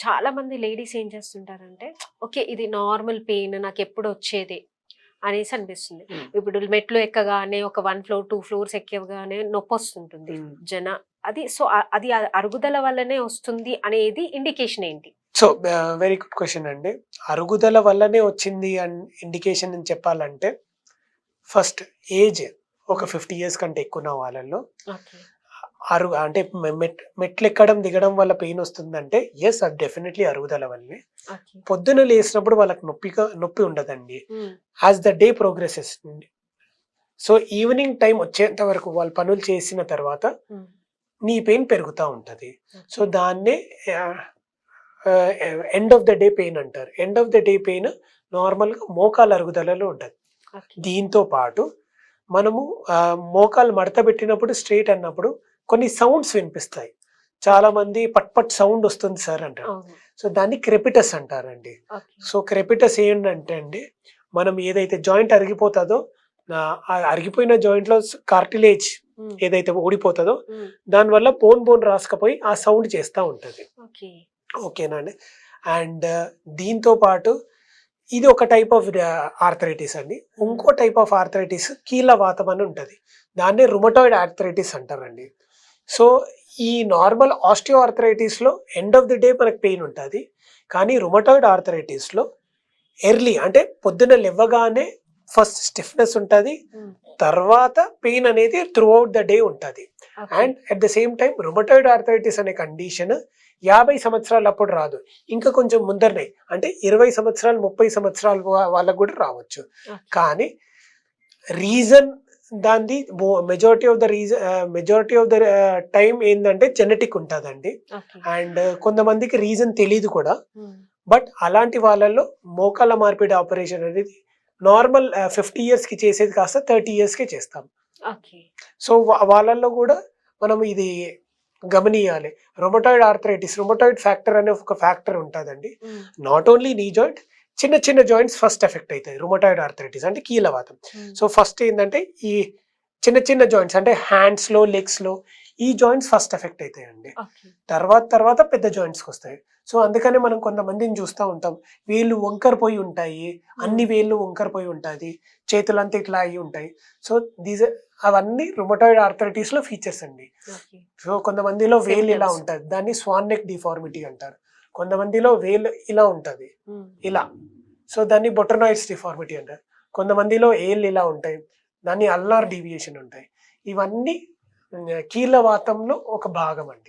చాలా మంది లేడీస్ ఏం చేస్తుంటారంటే, ఓకే ఇది నార్మల్ పెయిన్ నాకెప్పుడు వచ్చేదే అనేసి అనిపిస్తుంది. ఇప్పుడు మెట్లు ఎక్కగానే ఒక 1 ఫ్లోర్, 2 ఫ్లోర్స్ ఎక్కగానే నొప్పొస్తుంటుంది. జన అది సో, అది అరుగుదల వల్లనే వస్తుంది అనేది ఇండికేషన్ ఏంటి? సో, వెరీ గుడ్ క్వెషన్ అండి. అరుగుదల వల్లనే వచ్చింది ఇండికేషన్ అని చెప్పాలంటే, ఫస్ట్ ఏజ్ ఒక 50 ఇయర్స్ కంటే ఎక్కువ వాళ్ళల్లో ఓకే. అంటే మెట్లెక్కడం, దిగడం వల్ల పెయిన్ వస్తుందంటే యెస్, అది డెఫినెట్లీ అరుగుదల వల్లే. ఓకే. పొద్దున లేసినప్పుడు వాళ్ళకి నొప్పి ఉండదండి. As the day progresses so evening time వచ్చేంత వరకు వాళ్ళు పనులు చేసిన తర్వాత నీ పెయిన్ పెరుగుతూ ఉంటది. సో దాన్నే end of the day pain అంటారు. End of the day pain నార్మల్గా మోకాలు అరుగుదలలో ఉంటుంది. దీంతో పాటు మనము మోకాలు మడత పెట్టినప్పుడు స్ట్రైట్ అన్నప్పుడు కొన్ని సౌండ్స్ వినిపిస్తాయి. చాలా మంది పట్ పట్ సౌండ్ వస్తుంది సార్ అంటారు. సో దాన్ని క్రెపిటస్ అంటారండి. సో క్రెపిటస్ ఏంటంటే అండి, మనం ఏదైతే జాయింట్ అరిగిపోతుందో అరిగిపోయిన జాయింట్ లో కార్టిలేజ్ ఏదైతే ఊడిపోతుందో దానివల్ల బోన్ రాసుకపోయి ఆ సౌండ్ చేస్తూ ఉంటుంది. ఓకేనా అండి. అండ్ దీంతో పాటు ఇది ఒక టైప్ ఆఫ్ ఆర్థరైటిస్ అండి. ఇంకో టైప్ ఆఫ్ ఆర్థరైటిస్ కీళ్ళవాతం అని ఉంటుంది. దాన్నే రుమటాయిడ్ ఆర్థరైటిస్ అంటారండి. సో ఈ నార్మల్ ఆస్టియో ఆర్థరైటిస్లో ఎండ్ ఆఫ్ ది డే మనకు పెయిన్ ఉంటుంది. కానీ రుమటాయిడ్ ఆర్థరైటిస్లో ఎర్లీ అంటే పొద్దున లేవగానే ఫస్ట్ స్టిఫ్నెస్ ఉంటుంది, తర్వాత పెయిన్ అనేది త్రూ అవుట్ ద డే ఉంటుంది. And at the same time rheumatoid arthritis అనే కండిషన్ 50 సంవత్సరాలు అప్పుడు రాదు, ఇంకా కొంచెం ముందరనే అంటే 20 సంవత్సరాలు 30 సంవత్సరాలు వాళ్ళకు కూడా రావచ్చు. కానీ రీజన్ దాన్ని మెజారిటీ ఆఫ్ ద టైం ఏంటంటే జెనెటిక్ ఉంటుందండి. అండ్ కొంతమందికి రీజన్ తెలియదు కూడా. బట్ అలాంటి వాళ్ళల్లో మోకాళ్ళ మార్పిడి ఆపరేషన్ అనేది నార్మల్ 50 ఇయర్స్ కి చేసేది కాస్త 30 ఇయర్స్ కి చేస్తాం. సో వాళ్ళల్లో కూడా మనం ఇది గమనియాలి. రొమటాయిడ్ ఆర్థరైటిస్, రొమటాయిడ్ ఫ్యాక్టర్ అనే ఒక ఫ్యాక్టర్ ఉంటుందండి. నాట్ ఓన్లీ నీ జాయింట్, చిన్న జాయింట్స్ ఫస్ట్ ఎఫెక్ట్ అవుతాయి రొమటాయిడ్ ఆర్థరైటిస్ అంటే కీళ్ళవాతం. సో ఫస్ట్ ఏంటంటే ఈ చిన్న జాయింట్స్ అంటే హ్యాండ్స్ లో, లెగ్స్ లో ఈ జాయింట్స్ ఫస్ట్ ఎఫెక్ట్ అవుతాయండి. తర్వాత పెద్ద జాయింట్స్కి వస్తాయి. సో అందుకనే మనం కొంతమందిని చూస్తూ ఉంటాం, వేళ్ళు వంకరపోయి ఉంటాయి, అన్ని వేళ్ళు వంకరపోయి ఉంటుంది, చేతులంతా ఇట్లా అయి ఉంటాయి. సో అవన్నీ రుమటాయిడ్ ఆర్థరైటిస్ లో ఫీచర్స్ అండి. సో కొంతమందిలో వేలు ఇలా ఉంటుంది, దాన్ని స్వాన్ నెక్ డిఫార్మిటీ అంటారు. కొంతమందిలో వేలు ఇలా ఉంటుంది, ఇలా, సో దాన్ని బొటనాయిడ్స్ డిఫార్మిటీ అంటారు. కొంతమందిలో ఏళ్ళు ఇలా ఉంటాయి, దాన్ని అల్నార్ డీవియేషన్ ఉంటాయి. ఇవన్నీ కీళ్ళవాతంలో ఒక భాగం అండి.